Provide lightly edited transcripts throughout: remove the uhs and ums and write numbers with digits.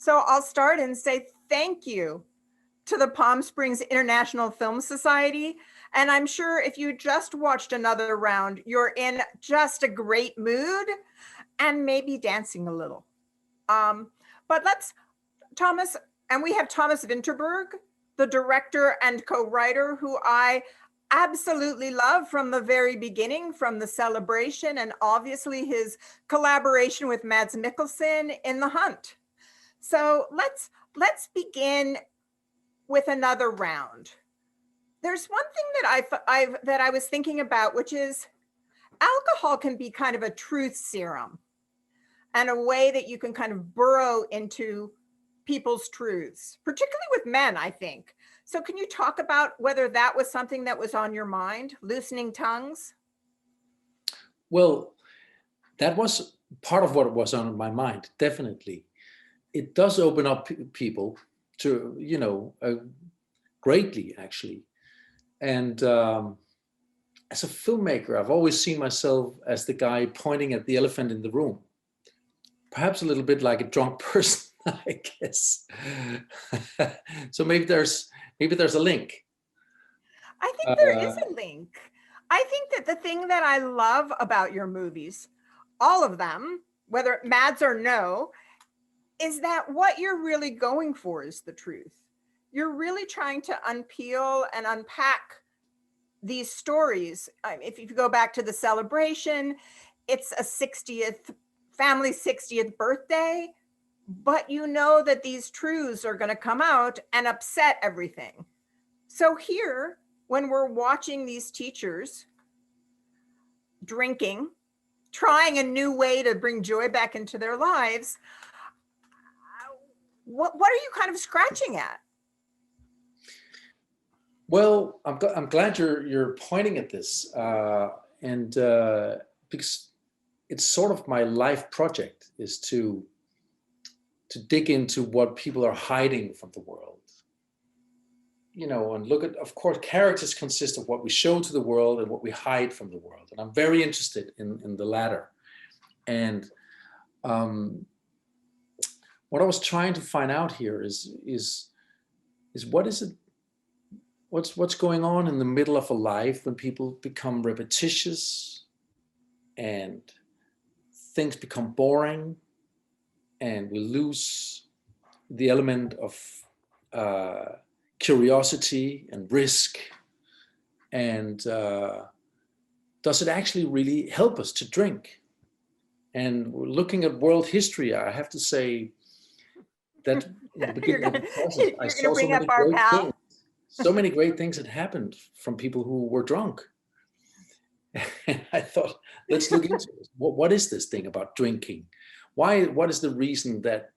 So I'll start and say thank you to the Palm Springs International Film Society. And I'm sure if you just watched another round, you're in just a great mood and maybe dancing a little. But Thomas, and we have Thomas Vinterburg, the director and co-writer, who I absolutely love from the very beginning, from The Celebration, and obviously his collaboration with Mads Mikkelsen in The Hunt. So let's begin with another round. There's one thing that I was thinking about, which is alcohol can be kind of a truth serum and a way that you can kind of burrow into people's truths, particularly with men, I think. So can you talk about whether that was something that was on your mind, loosening tongues? Well, that was part of what was on my mind, definitely. It does open up people to, greatly, actually. And as a filmmaker, I've always seen myself as the guy pointing at the elephant in the room. Perhaps a little bit like a drunk person, I guess. So maybe there's a link. I think there is a link. I think that the thing that I love about your movies, all of them, whether Mads or no, is that what you're really going for is the truth. You're really trying to unpeel and unpack these stories. If you go back to The Celebration, it's a 60th family 60th birthday, but you know that these truths are going to come out and upset everything. So here, when we're watching these teachers drinking, trying a new way to bring joy back into their lives, what are you kind of scratching at? Well, I'm glad you're pointing at this, and because it's sort of my life project is to dig into what people are hiding from the world. And look at, of course, characters consist of what we show to the world and what we hide from the world. And I'm very interested in the latter. And what I was trying to find out here is what is it? What's going on in the middle of a life when people become repetitious and things become boring and we lose the element of curiosity and risk, and does it actually really help us to drink? And looking at world history, I have to say that in the beginning of the process, I saw so many great things. So many great things had happened from people who were drunk. And I thought, let's look into it. What is this thing about drinking? What is the reason that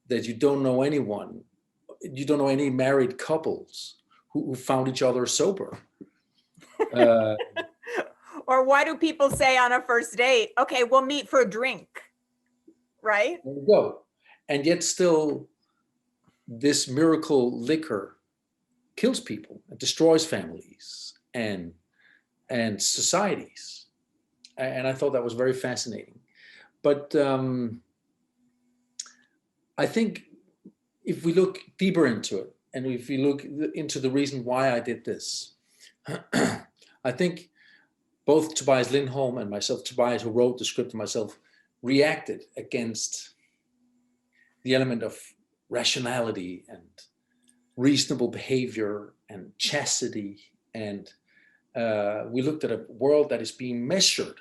you don't know anyone? You don't know any married couples who found each other sober. Or why do people say on a first date, okay, we'll meet for a drink, right? There you go. And yet still this miracle liquor kills people and destroys families and societies. And I thought that was very fascinating. But I think if we look deeper into it, and if we look into the reason why I did this, I think both Tobias Lindholm and myself, Tobias, who wrote the script, and myself, reacted against the element of rationality and reasonable behavior and chastity. And we looked at a world that is being measured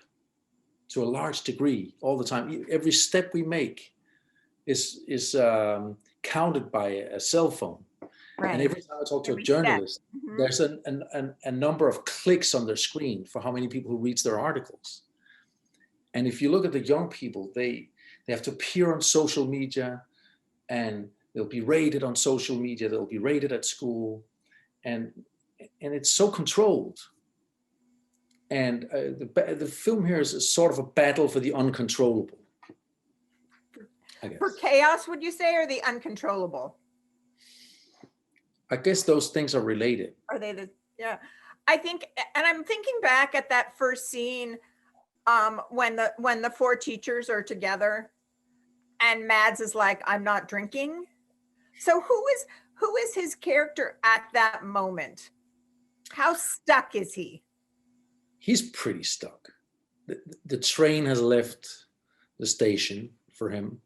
to a large degree all the time. Every step we make is counted by a cell phone. Right. And every time I talk to a journalist, there's a number of clicks on their screen for how many people who reads their articles. And if you look at the young people, they have to appear on social media, and they'll be rated on social media, they'll be rated at school, and it's so controlled. And the film here is a sort of a battle for the uncontrollable. For chaos, would you say, or the uncontrollable? I guess those things are related. Are they yeah. I think, and I'm thinking back at that first scene when the four teachers are together, And Mads is like, I'm not drinking. So who is his character at that moment? How stuck is he? He's pretty stuck. The train has left the station for him.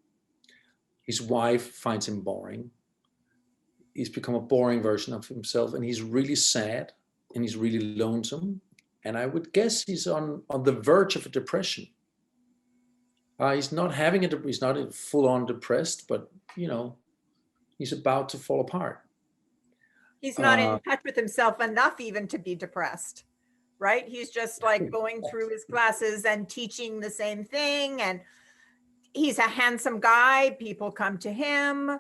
His wife finds him boring. He's become a boring version of himself, and he's really sad, and he's really lonesome. And I would guess he's on the verge of a depression. He's not having it. He's not full on depressed, but he's about to fall apart. He's not in touch with himself enough even to be depressed, right? He's just like going through his classes and teaching the same thing. And he's a handsome guy. People come to him.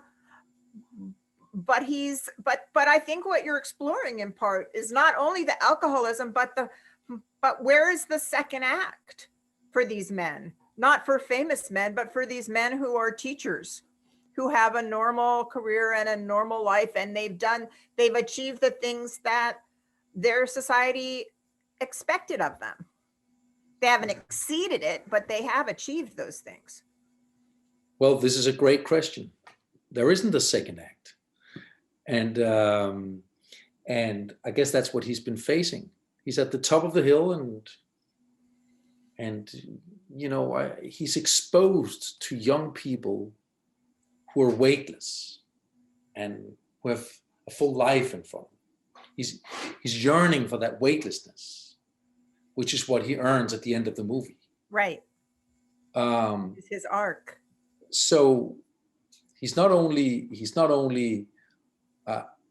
But I think what you're exploring in part is not only the alcoholism, but where is the second act for these men? Not for famous men, but for these men who are teachers, who have a normal career and a normal life, and they've achieved the things that their society expected of them. They haven't exceeded it, but they have achieved those things. Well, this is a great question. There isn't a second act. And I guess that's what he's been facing. He's at the top of the hill, and he's exposed to young people who are weightless and who have a full life in front of him. He's yearning for that weightlessness, which is what he earns at the end of the movie. Right. It's his arc. So he's not only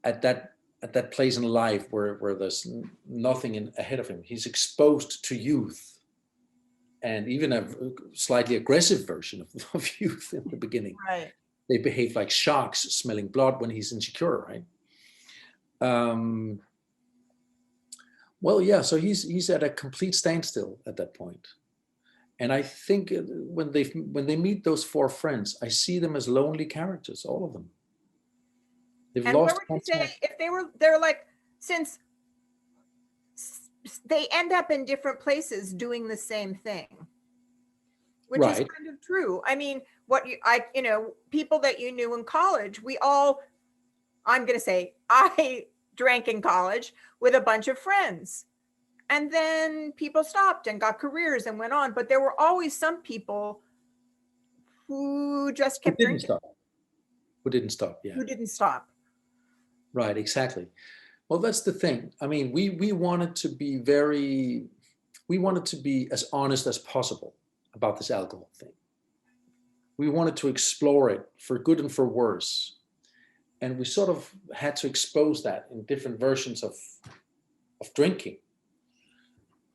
at that place in life where there's nothing ahead of him. He's exposed to youth, and even a slightly aggressive version of youth in the beginning. Right. They behave like sharks smelling blood when he's insecure, right? Well, yeah, so he's at a complete standstill at that point. And I think when they meet those four friends, I see them as lonely characters, all of them. They've and lost where would you say if they're like, since they end up in different places doing the same thing, which right. is kind of true. I mean, people that you knew in college, I'm going to say, I drank in college with a bunch of friends. And then people stopped and got careers and went on. But there were always some people who just kept drinking. Who didn't stop, yeah. Who didn't stop. Right, exactly. Well, that's the thing. I mean, we wanted to be as honest as possible about this alcohol thing. We wanted to explore it for good and for worse. And we sort of had to expose that in different versions of drinking.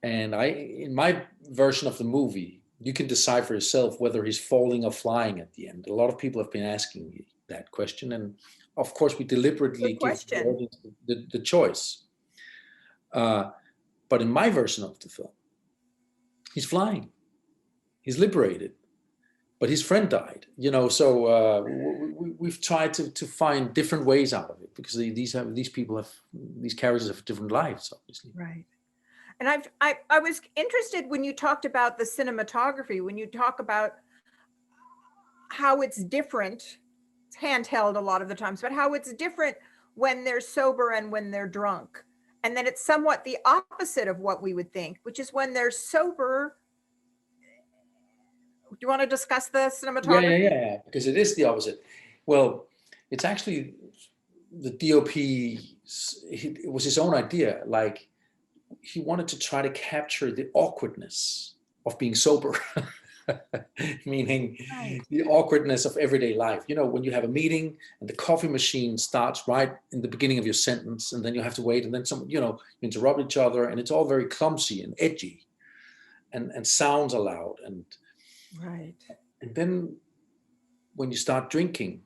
And in my version of the movie, you can decide for yourself whether he's falling or flying at the end. A lot of people have been asking me that question. And of course, we deliberately give the audience the choice. But in my version of the film, he's flying. He's liberated. But his friend died, so we've tried to find different ways out of it, because these characters have different lives, obviously. Right. And I was interested when you talked about the cinematography, when you talk about how it's different. It's handheld a lot of the times, but how it's different when they're sober and when they're drunk. And then it's somewhat the opposite of what we would think, which is when they're sober. Do you want to discuss the cinematography? Yeah, because it is the opposite. Well, it's actually the DOP, it was his own idea. Like, he wanted to try to capture the awkwardness of being sober. Meaning the awkwardness of everyday life. When you have a meeting and the coffee machine starts right in the beginning of your sentence, and then you have to wait, and then you interrupt each other, and it's all very clumsy and edgy, and sounds are loud. Right. And then when you start drinking,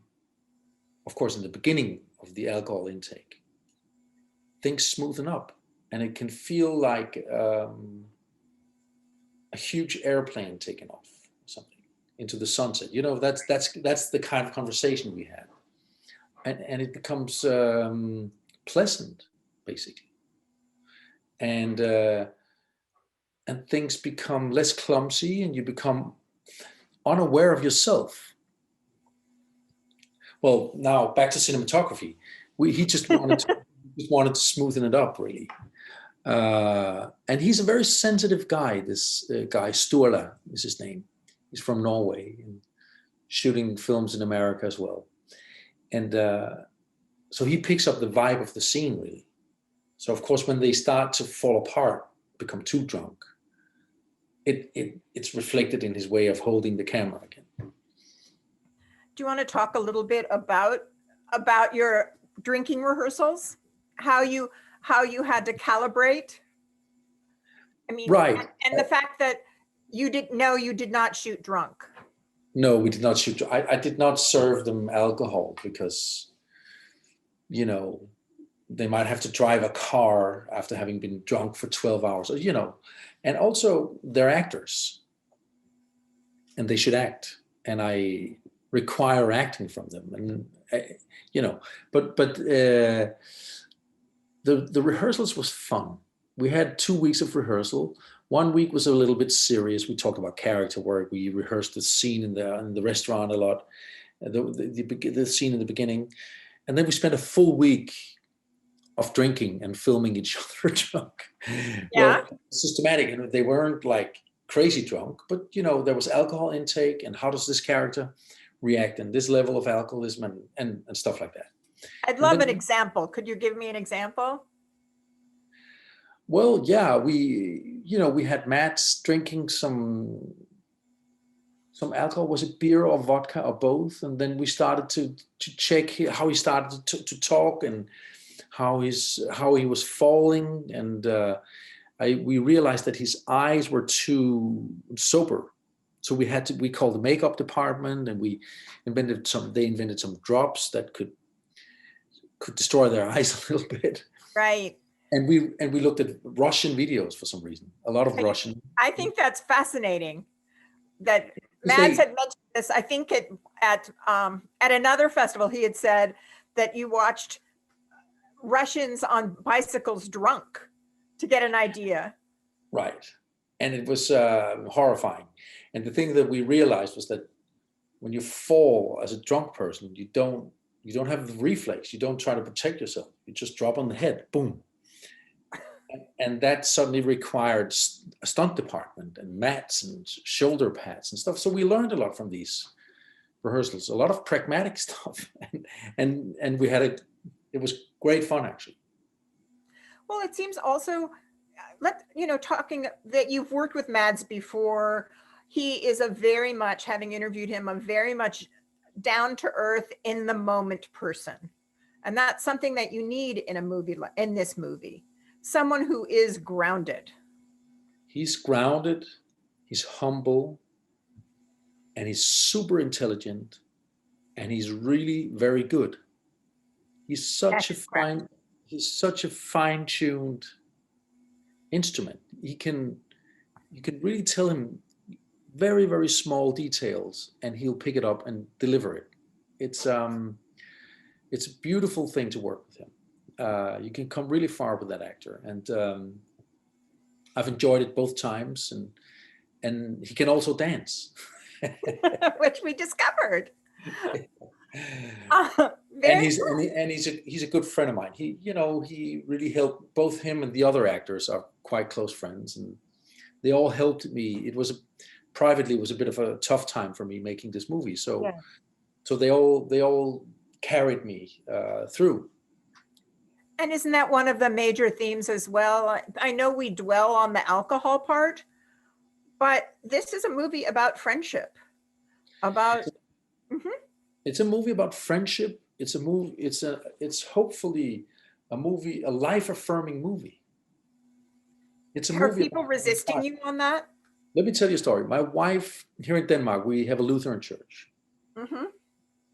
of course, in the beginning of the alcohol intake, things smoothen up, and it can feel like a huge airplane taking off or something into the sunset. That's the kind of conversation we had, and it becomes pleasant, basically, and things become less clumsy, and you become unaware of yourself. Well, now back to cinematography. He just wanted to smoothen it up, really. And he's a very sensitive guy. This guy Sturla is his name. He's from Norway and shooting films in America as well. And so he picks up the vibe of the scene, really. So of course, when they start to fall apart, become too drunk, it's reflected in his way of holding the camera again. Do you want to talk a little bit about your drinking rehearsals? How you had to calibrate? I mean, right. And the fact that you did not shoot drunk. No, we did not shoot. I did not serve them alcohol because, you know, they might have to drive a car after having been drunk for 12 hours, you know, and also they're actors and they should act. And I require acting from them. And, you know, but the rehearsals was fun. We had 2 weeks of rehearsal. 1 week was a little bit serious. We talked about character work. We rehearsed the scene in the restaurant a lot, the scene in the beginning. And then we spent a full week of drinking and filming each other drunk. Yeah. Well, systematic. And they weren't like crazy drunk, but, you know, there was alcohol intake and how does this character react in this level of alcoholism and stuff like that. I'd love an example. Could you give me an example? Well, yeah, we had Matt drinking some alcohol. Was it beer or vodka or both? And then we started to check how he started to talk and how he was falling. And we realized that his eyes were too sober. So we called the makeup department and they invented some drops that could destroy their eyes a little bit. Right. And we looked at Russian videos for some reason, a lot of Russian. I think that's fascinating that Mads had mentioned this. I think at another festival, he had said that you watched Russians on bicycles drunk to get an idea. Right. And it was horrifying. And the thing that we realized was that when you fall as a drunk person, you don't have the reflex. You don't try to protect yourself. You just drop on the head, boom. And that suddenly required a stunt department and mats and shoulder pads and stuff. So we learned a lot from these rehearsals, a lot of pragmatic stuff. And we had it was great fun, actually. Well, it seems also, talking that you've worked with Mads before, he is having interviewed him, a very much down to earth, in the moment person. And that's something that you need in a movie, in this movie. Someone who is grounded. He's grounded, he's humble, and he's super intelligent, and he's really very good. He's such a fine-tuned instrument. You can really tell him very, very small details, and he'll pick it up and deliver it. It's a beautiful thing to work with him. You can come really far with that actor, and I've enjoyed it both times. And he can also dance, which we discovered. And he's a good friend of mine. He really helped. Both him and the other actors are quite close friends, and they all helped me. It was privately a bit of a tough time for me making this movie, so they all carried me through. And isn't that one of the major themes as well? I know we dwell on the alcohol part, but this is a movie about friendship. It's a movie about friendship. It's a movie. It's hopefully a movie, a life-affirming movie. It's a movie. Are people resisting you on that? Let me tell you a story. My wife, here in Denmark, we have a Lutheran church,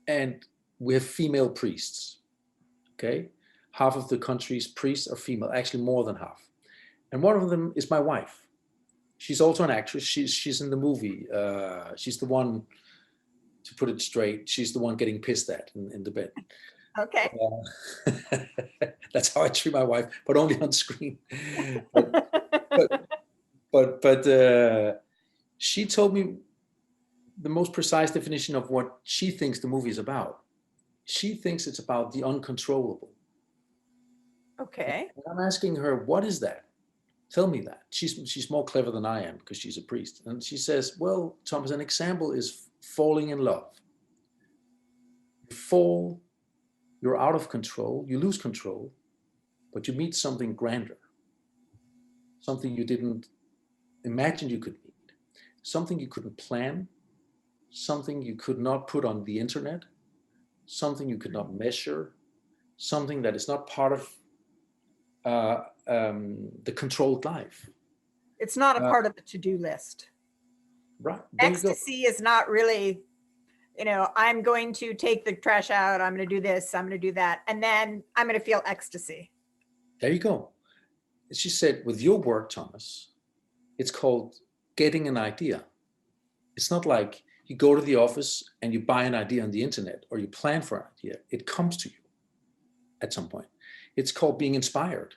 and we have female priests. Okay. Half of the country's priests are female, actually more than half. And one of them is my wife. She's also an actress. She's in the movie. She's the one, to put it straight, she's the one getting pissed at in the bed. Okay. That's how I treat my wife, but only on screen. But she told me the most precise definition of what she thinks the movie is about. She thinks it's about the uncontrollable. Okay. And I'm asking her, what is that? Tell me that. She's more clever than I am because she's a priest. And she says, well, Thomas, an example is falling in love. You fall, you're out of control, you lose control, but you meet something grander, something you didn't imagine you could meet, something you couldn't plan, something you could not put on the internet, something you could not measure, something that is not part of the controlled life. It's not a part of the to-do list. Right. There you go. Ecstasy is not really, I'm going to take the trash out, I'm going to do this, I'm going to do that, and then I'm going to feel ecstasy. There you go. She said, with your work, Thomas, it's called getting an idea. It's not like you go to the office and you buy an idea on the internet or you plan for an idea. It comes to you at some point. It's called being inspired.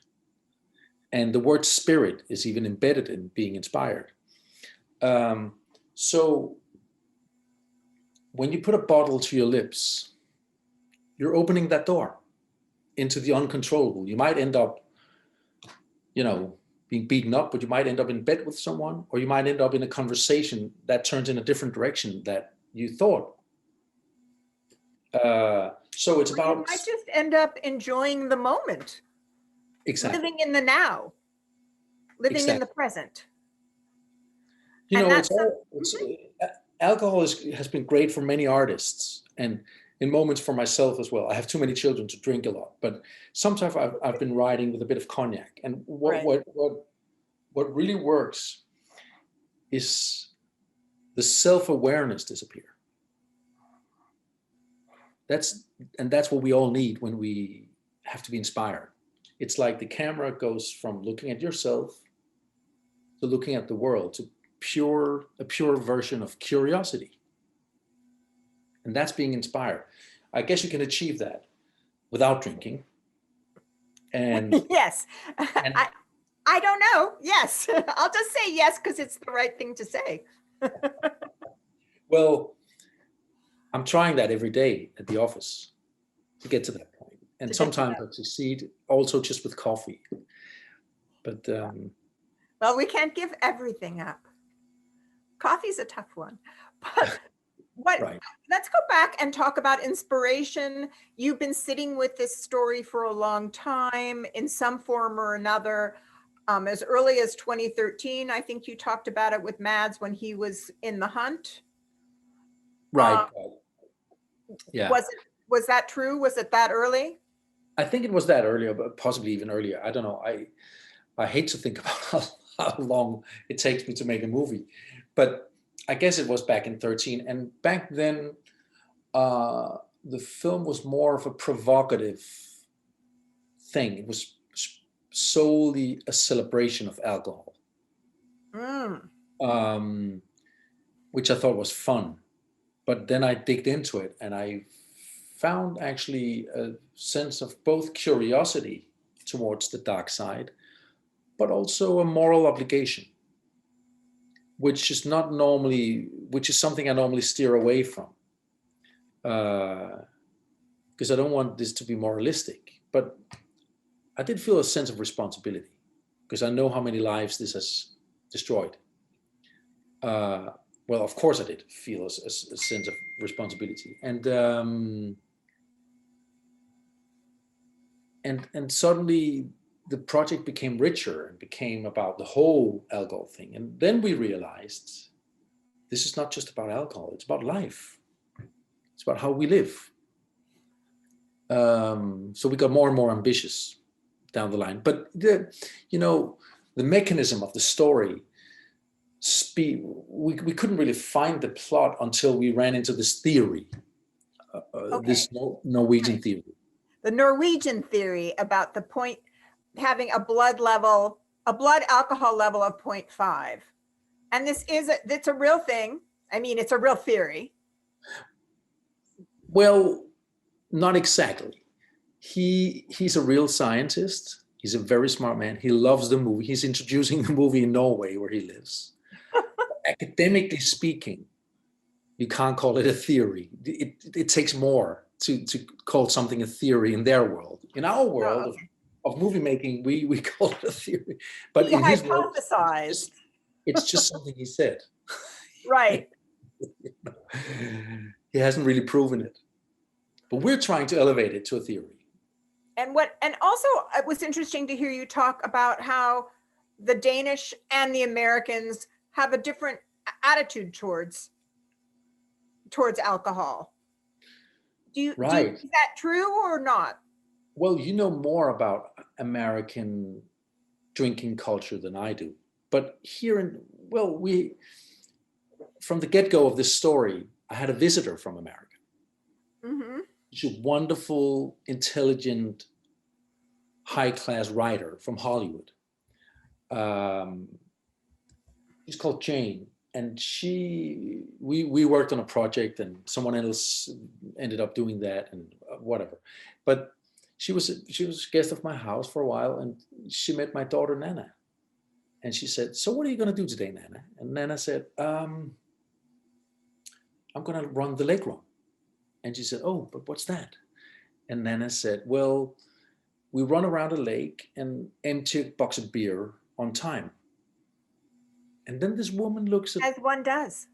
And the word spirit is even embedded in being inspired. So when you put a bottle to your lips, you're opening that door into the uncontrollable. You might end up, being beaten up, but you might end up in bed with someone, or you might end up in a conversation that turns in a different direction that you thought. So it's about... You might just end up enjoying the moment. Exactly. Living in the now. Living in the present. Alcohol has been great for many artists, and in moments for myself as well. I have too many children to drink a lot, but sometimes I've been writing with a bit of cognac. And what really works is the self-awareness disappear. That's what we all need when we have to be inspired. It's like the camera goes from looking at yourself to looking at the world, to a pure version of curiosity. And that's being inspired. I guess you can achieve that without drinking. And yes, and I don't know. Yes, I'll just say yes because it's the right thing to say. Well, I'm trying that every day at the office to get to that point. And sometimes I succeed also just with coffee. But well, we can't give everything up. Coffee's a tough one. But right. Let's go back and talk about inspiration. You've been sitting with this story for a long time in some form or another. As early as 2013, I think you talked about it with Mads when he was in the hunt. Right. Yeah. Was that true? Was it that early? I think it was that earlier, but possibly even earlier. I don't know. I hate to think about how long it takes me to make a movie, but I guess it was back in 2013. And back then, the film was more of a provocative thing. It was solely a celebration of alcohol, which I thought was fun. But then I digged into it and I found actually a sense of both curiosity towards the dark side, but also a moral obligation, which is something I normally steer away from. Because I don't want this to be moralistic, but I did feel a sense of responsibility because I know how many lives this has destroyed. Well, of course I did feel a sense of responsibility. And suddenly the project became richer and became about the whole alcohol thing. And then we realized this is not just about alcohol, it's about life. It's about how we live. So we got more and more ambitious down the line. But the mechanism of the story, we couldn't really find the plot until we ran into this theory, this Norwegian theory. The Norwegian theory about the point having a blood alcohol level of 0.5. And it's a real thing. I mean, it's a real theory. Well, not exactly. He's a real scientist. He's a very smart man. He loves the movie. He's introducing the movie in Norway where he lives. Academically speaking, you can't call it a theory. It takes more to call something a theory in their world. In our world Oh, okay. of movie making, we call it a theory. But He in his world, hypothesized. it's just something he said. Right. He hasn't really proven it. But we're trying to elevate it to a theory. And also it was interesting to hear you talk about how the Danish and the Americans have a different attitude towards alcohol. Right. Is that true or not? Well, you know more about American drinking culture than I do. But from the get-go of this story, I had a visitor from America. Mm-hmm. She's a wonderful, intelligent, high-class writer from Hollywood. She's called Jane, and we worked on a project, and someone else ended up doing that, and whatever. But she was a guest of my house for a while, and she met my daughter Nana, and she said, "So what are you going to do today, Nana?" And Nana said, "I'm going to run the leg run." And she said, "Oh, but what's that?" And Nana said, "Well, we run around a lake and empty a box of beer on time." And then this woman looks at, As one does.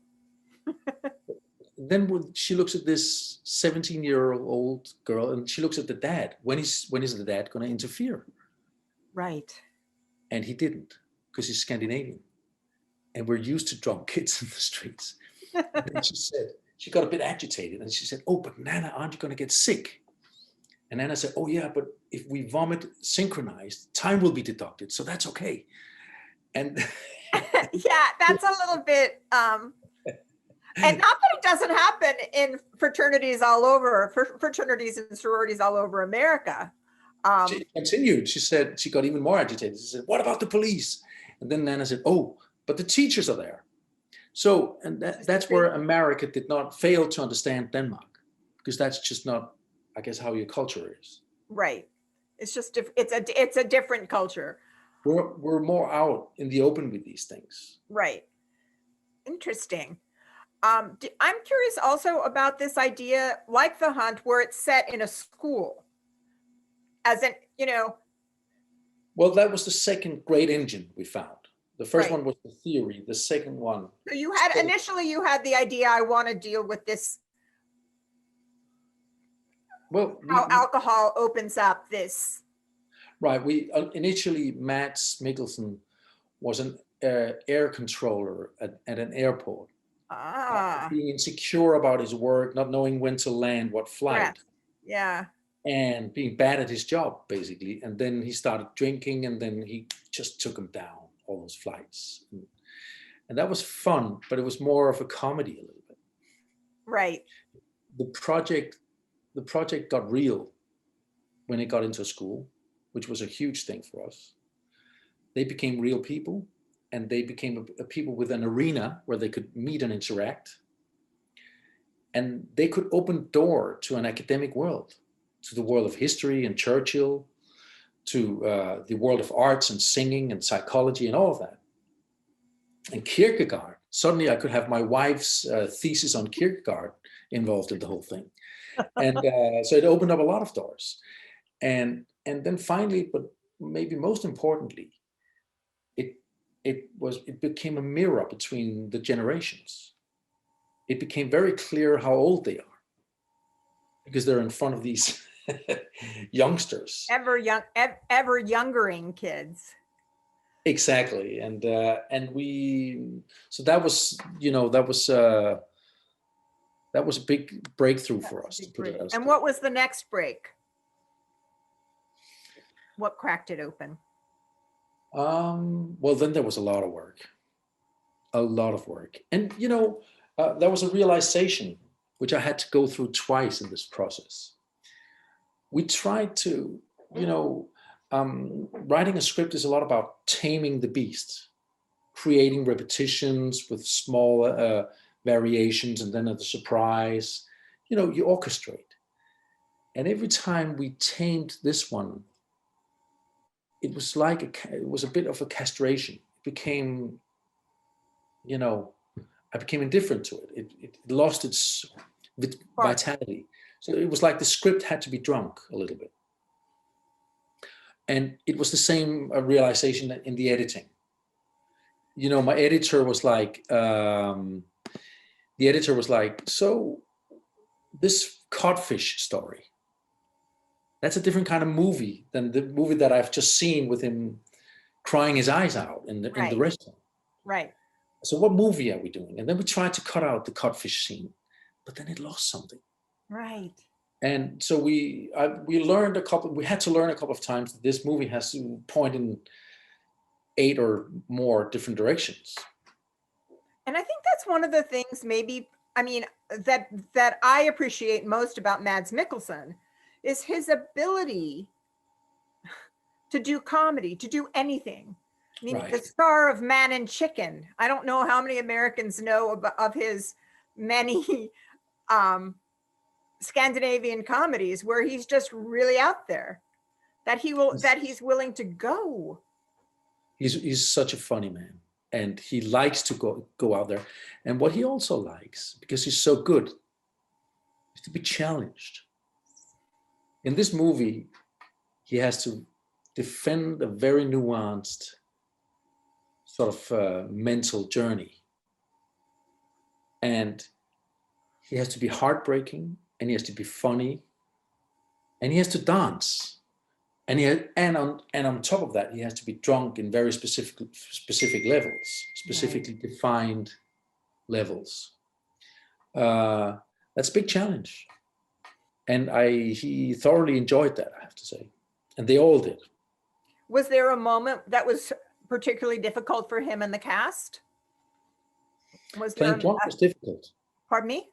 then she looks at this 17-year-old girl, and she looks at the dad. When is the dad going to interfere? Right. And he didn't, because he's Scandinavian, and we're used to drunk kids in the streets. And then she got a bit agitated, and she said, "Oh, but Nana, aren't you going to get sick?" And Nana said, "Oh yeah, but if we vomit synchronized, time will be deducted, so that's okay." And Yeah, that's a little bit and not that it doesn't happen in fraternities and sororities all over America. She continued. She said, she got even more agitated. She said, "What about the police?" And then Nana said, "Oh, but the teachers are there." So, and that's where America did not fail to understand Denmark, because that's just not, I guess, how your culture is. Right. It's just it's a different culture. We're more out in the open with these things. Right. Interesting. I'm curious also about this idea, like The Hunt, where it's set in a school. As in, Well, that was the second great engine we found. The first right. one was the theory. The second one. So initially you had the idea, I want to deal with this, Well, how alcohol opens up this. Right. We initially, Mads Mikkelsen was an air controller at an airport. Being insecure about his work, not knowing when to land, what flight. Correct. Yeah. And being bad at his job, basically. And then he started drinking, and then he just took him down, all those flights. And that was fun, but it was more of a comedy a little bit. Right. The project got real when it got into a school, which was a huge thing for us. They became real people, and they became a people with an arena where they could meet and interact. And they could open door to an academic world, to the world of history and Churchill, to the world of arts and singing and psychology and all of that. And Kierkegaard, suddenly I could have my wife's thesis on Kierkegaard involved in the whole thing. And so it opened up a lot of doors. And then finally, but maybe most importantly, it became a mirror between the generations. It became very clear how old they are, because they're in front of these youngsters. Ever youngering kids. Exactly. And so that was a big breakthrough for us. And what was the next break? What cracked it open? Well, then there was a lot of work. And, there was a realization, which I had to go through twice in this process. We tried to, writing a script is a lot about taming the beast, creating repetitions with small variations, and then at the surprise, you orchestrate. And every time we tamed this one, it was a bit of a castration. It became, I became indifferent to it. It lost its vitality. So it was like the script had to be drunk a little bit. And it was the same realization in the editing. You know, my editor was like, so this codfish story, that's a different kind of movie than the movie that I've just seen with him crying his eyes out in the restaurant. Right. So what movie are we doing? And then we tried to cut out the codfish scene, but then it lost something. Right. And so we had to learn a couple of times that this movie has to point in 8 or more different directions. And I think that's one of the things maybe, I mean, that I appreciate most about Mads Mikkelsen is his ability to do comedy, to do anything. I mean, the star of Man and Chicken. I don't know how many Americans know of his many Scandinavian comedies where he's just really out there, that he's willing to go. He's such a funny man, and he likes to go out there. And what he also likes, because he's so good, is to be challenged. In this movie, he has to defend a very nuanced sort of mental journey. And he has to be heartbreaking, and he has to be funny, and he has to dance. And on top of that, he has to be drunk in very specific levels, specifically defined levels. That's a big challenge. And he thoroughly enjoyed that, I have to say. And they all did. Was there a moment that was particularly difficult for him in the cast? Playing drunk was difficult. Pardon me?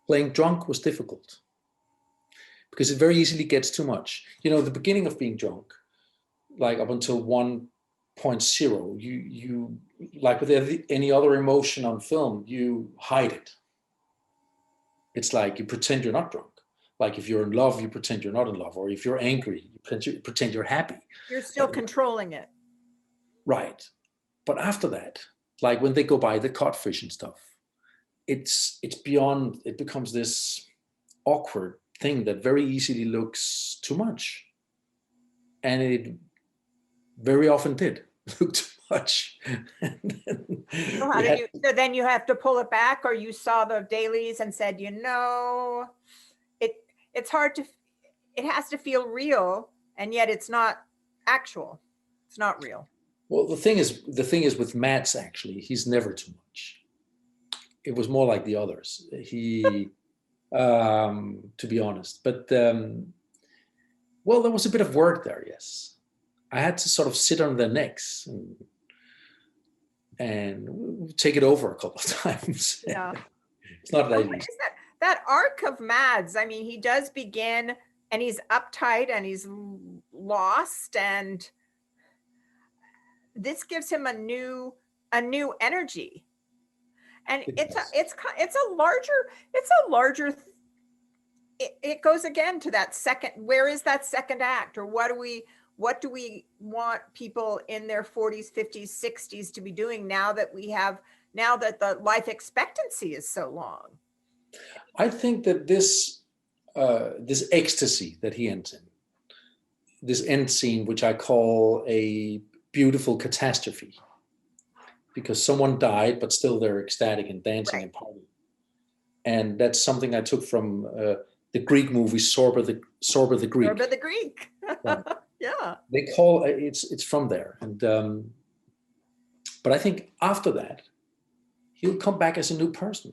Playing drunk was difficult. Because it very easily gets too much. You know, the beginning of being drunk, like up until 1.0, you like with any other emotion on film, you hide it. It's like you pretend you're not drunk. Like if you're in love, you pretend you're not in love. Or if you're angry, you pretend you're happy. You're still controlling it. Right. But after that, like when they go by the codfish and stuff, it's beyond, it becomes this awkward thing that very easily looks too much. And it very often did look too much. So then you have to pull it back, or you saw the dailies and said, it's hard to, it has to feel real, and yet it's not actual. It's not real. Well, the thing is with Mads, actually, he's never too much. It was more like the others. He, to be honest, but well, there was a bit of work there. Yes, I had to sort of sit on their necks and take it over a couple of times. Yeah, it's not that easy. That arc of Mads. I mean, he does begin, and he's uptight, and he's lost, and this gives him a new energy. And it goes again to that second, where is that second act, or what do we want people in their 40s, 50s, 60s to be doing now that the life expectancy is so long? I think that this ecstasy that he ends in, this end scene, which I call a beautiful catastrophe, because someone died, but still they're ecstatic and dancing and partying. And that's something I took from the Greek movie Sorba the Greek. Sorba the Greek. Yeah. They call it's from there. And but I think after that, he'll come back as a new person,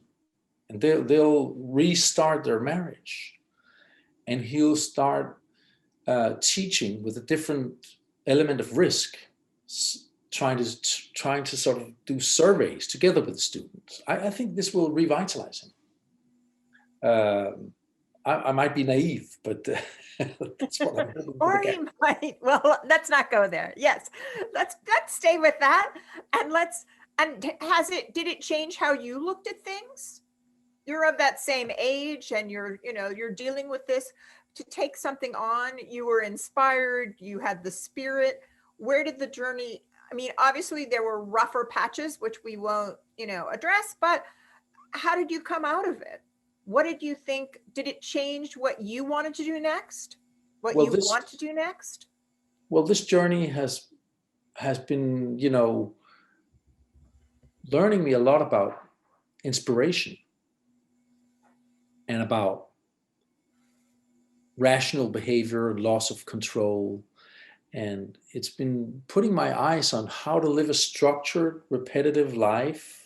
and they'll restart their marriage, and he'll start teaching with a different element of risk. Trying to sort of do surveys together with the students. I think this will revitalize him. I might be naive, but that's what I'm hoping. Or you might. Well, let's not go there. Yes, let's stay with that, and did it change how you looked at things? You're of that same age, and you're dealing with this. To take something on, you were inspired. You had the spirit. Where did the journey? I mean, obviously there were rougher patches, which we won't, address, but how did you come out of it? What did you think? Did it change what you wanted to do next? What Well, you this want to do next? well, this journey has been, learning me a lot about inspiration and about rational behavior, loss of control. And it's been putting my eyes on how to live a structured, repetitive life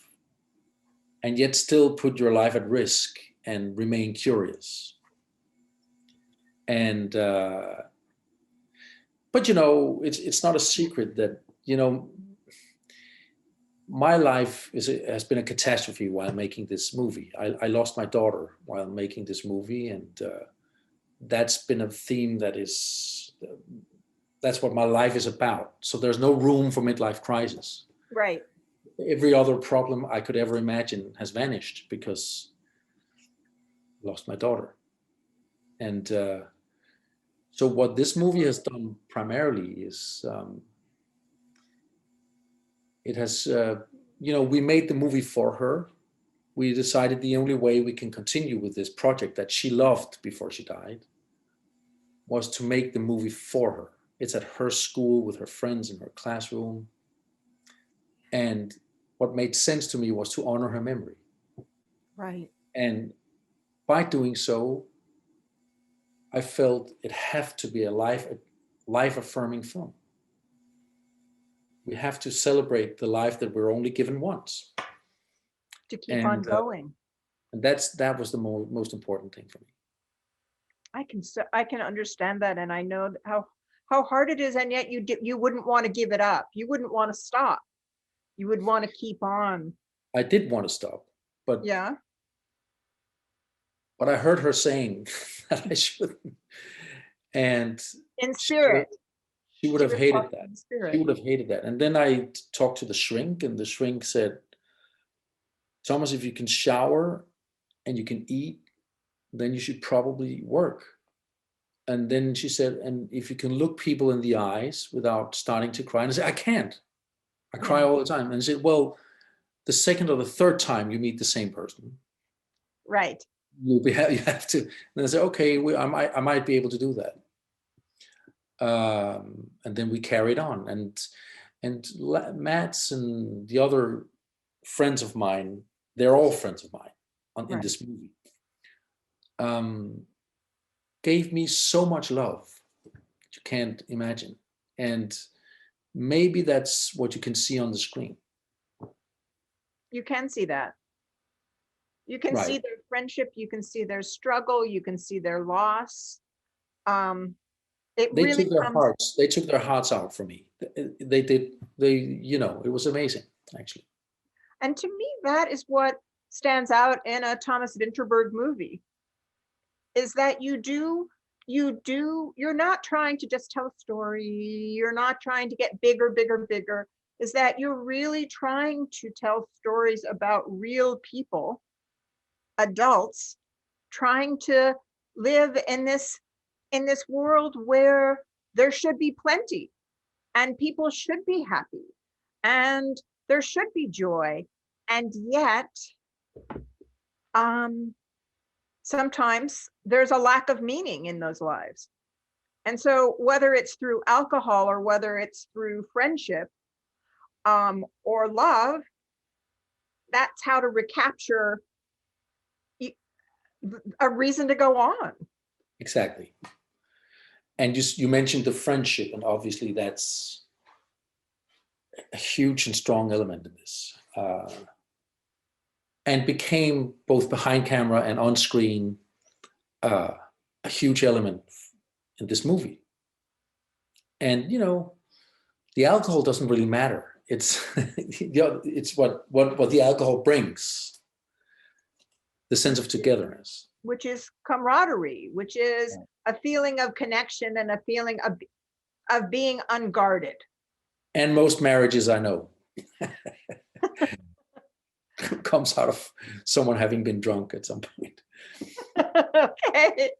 and yet still put your life at risk and remain curious. And, but it's not a secret that, my life has been a catastrophe while making this movie. I lost my daughter while making this movie, and that's been a theme that's what my life is about. So there's no room for midlife crisis. Right. Every other problem I could ever imagine has vanished because I lost my daughter. And so what this movie has done primarily is it has, we made the movie for her. We decided the only way we can continue with this project that she loved before she died was to make the movie for her. It's at her school with her friends in her classroom. And what made sense to me was to honor her memory. Right. And by doing so, I felt it had to be a life-affirming film. We have to celebrate the life that we're only given once. To keep on going. And that was the most important thing for me. I can understand that, and I know how hard it is, and yet you wouldn't want to give it up. You wouldn't want to stop. You would want to keep on. I did want to stop, but yeah. But I heard her saying that I shouldn't, and in spirit, she would have hated that. She would have hated that. And then I talked to the shrink, and the shrink said, "Thomas, if you can shower and you can eat, then you should probably work." And then she said, "And if you can look people in the eyes without starting to cry," and I said, "I can't. I cry all the time." And she said, "Well, the second or the third time you meet the same person, right, you have to." And I said, "Okay, I might be able to do that." And then we carried on, and Matt's and the other friends of mine, they're all friends of mine in this movie, gave me so much love you can't imagine. And maybe that's what you can see on the screen. You can see that. You can see their friendship, you can see their struggle, you can see their loss. They took their hearts out for me. They did. It was amazing, actually. And to me, that is what stands out in a Thomas Vinterburg movie, is that you're not trying to just tell a story, you're not trying to get bigger, is that you're really trying to tell stories about real people, adults, trying to live in this world where there should be plenty and people should be happy and there should be joy. And yet, sometimes there's a lack of meaning in those lives. And so whether it's through alcohol or whether it's through friendship, or love, that's how to recapture a reason to go on. Exactly. And you mentioned the friendship, and obviously that's a huge and strong element in this, and became both behind camera and on screen a huge element in this movie. And the alcohol doesn't really matter. It's it's what the alcohol brings, the sense of togetherness, which is camaraderie, which is a feeling of connection and a feeling of being unguarded. And most marriages I know comes out of someone having been drunk at some point. Okay.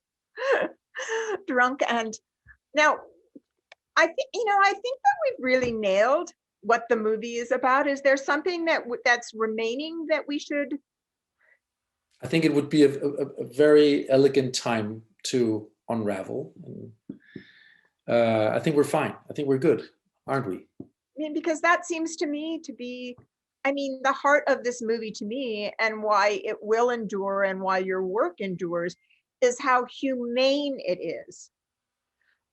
Drunk. And now I think that we've really nailed what the movie is about. Is there something that's remaining that we should? I think it would be a very elegant time to unravel. And, I think we're fine. I think we're good, aren't we? I mean, because that seems to me to be, I mean, the heart of this movie to me, and why it will endure and why your work endures, is how humane it is.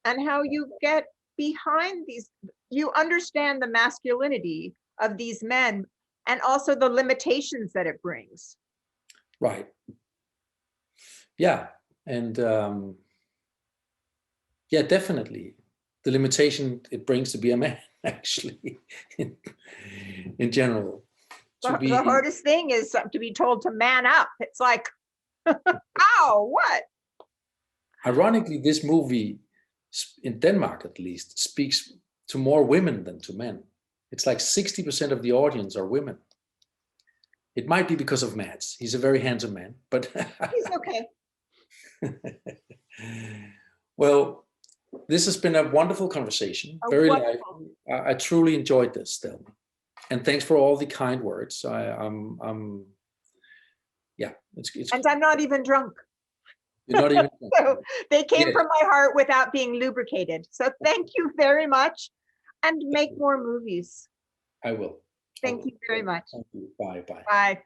And how you get behind these, you understand the masculinity of these men and also the limitations that it brings. Right. Yeah. And yeah, definitely. The limitation it brings to be a man, actually, in general. To be, The hardest thing is to be told to man up. It's like, ow, what? ironically, this movie, in Denmark at least, speaks to more women than to men. It's like 60% of the audience are women. It might be because of Mads. He's a very handsome man, but He's okay. Well, this has been a wonderful conversation. Very lively. I truly enjoyed this, Thelma. And thanks for all the kind words. Yeah, it's And I'm not even drunk. You're not even So they came from my heart without being lubricated. So thank you very much, and make more movies. I will. Thank you very much. Thank you. Bye. Bye.